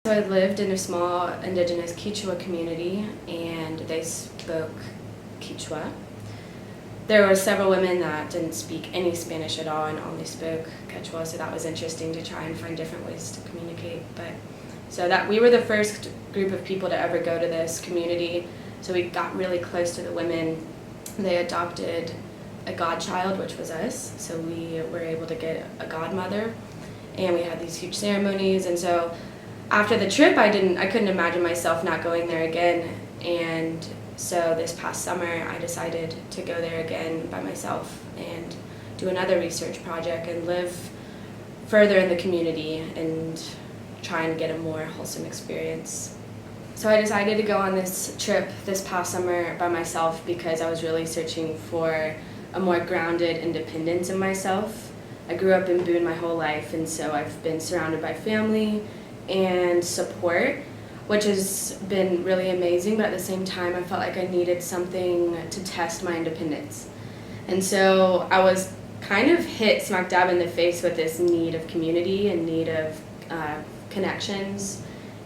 So I lived in a small indigenous Quechua community, and they spoke Quechua. There were several women that didn't speak any Spanish at all and only spoke Quechua, so that was interesting to try and find different ways to communicate. We were the first group of people to ever go to this community, so we got really close to the women. They adopted a godchild, which was us, so we were able to get a godmother, and we had these huge ceremonies. And so after the trip, I couldn't imagine myself not going there again. And so this past summer, I decided to go there again by myself and do another research project and live further in the community and try and get a more wholesome experience. So I decided to go on this trip this past summer by myself because I was really searching for a more grounded independence in myself. I grew up in Boone my whole life, and so I've been surrounded by family and support, which has been really amazing, but at the same time I felt like I needed something to test my independence. And so I was kind of hit smack dab in the face with this need of community and need of connections,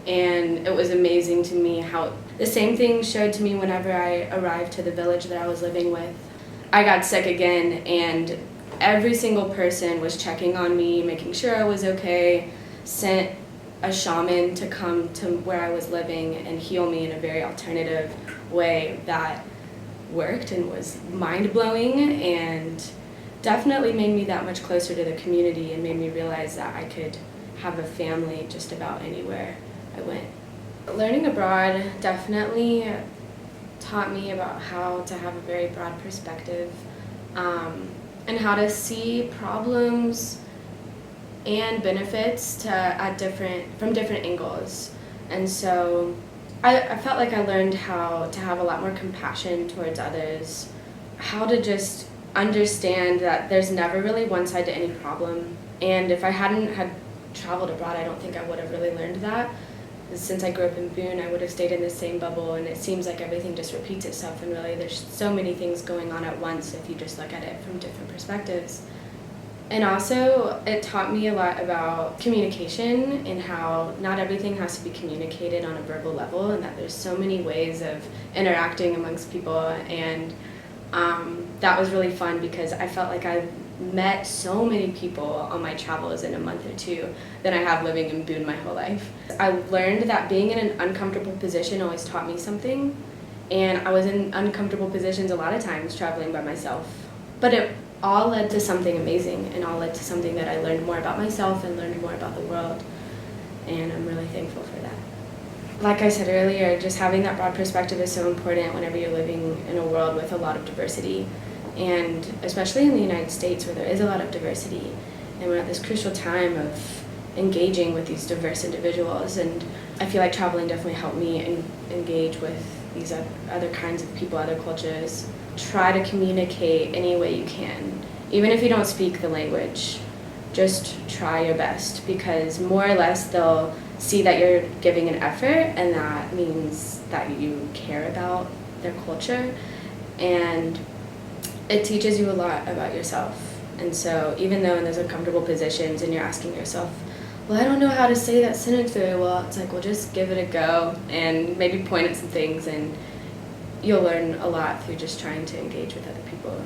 and it was amazing to me how the same thing showed to me whenever I arrived to the village that I was living with. I got sick again, and every single person was checking on me, making sure I was okay, sent a shaman to come to where I was living and heal me in a very alternative way that worked and was mind-blowing and definitely made me that much closer to the community and made me realize that I could have a family just about anywhere I went. Learning abroad definitely taught me about how to have a very broad perspective and how to see problems and benefits from different angles. And so I felt like I learned how to have a lot more compassion towards others, how to just understand that there's never really one side to any problem. And if I hadn't had traveled abroad, I don't think I would have really learned that. Since I grew up in Boone, I would have stayed in the same bubble, and it seems like everything just repeats itself, and really there's so many things going on at once if you just look at it from different perspectives. And also, it taught me a lot about communication and how not everything has to be communicated on a verbal level, and that there's so many ways of interacting amongst people. And that was really fun because I felt like I met so many people on my travels in a month or two than I have living in Boone my whole life. I learned that being in an uncomfortable position always taught me something, and I was in uncomfortable positions a lot of times traveling by myself. But it all led to something amazing, and all led to something that I learned more about myself and learned more about the world, and I'm really thankful for that. Like I said earlier, just having that broad perspective is so important whenever you're living in a world with a lot of diversity, and especially in the United States where there is a lot of diversity, and we're at this crucial time of engaging with these diverse individuals. And I feel like traveling definitely helped me engage with these other kinds of people, other cultures. Try to communicate any way you can, even if you don't speak the language. Just try your best, because more or less they'll see that you're giving an effort, and that means that you care about their culture, and it teaches you a lot about yourself. And so even though in those uncomfortable positions and you're asking yourself, well, I don't know how to say that sentence very well, it's like, well, just give it a go and maybe point at some things, and you'll learn a lot through just trying to engage with other people.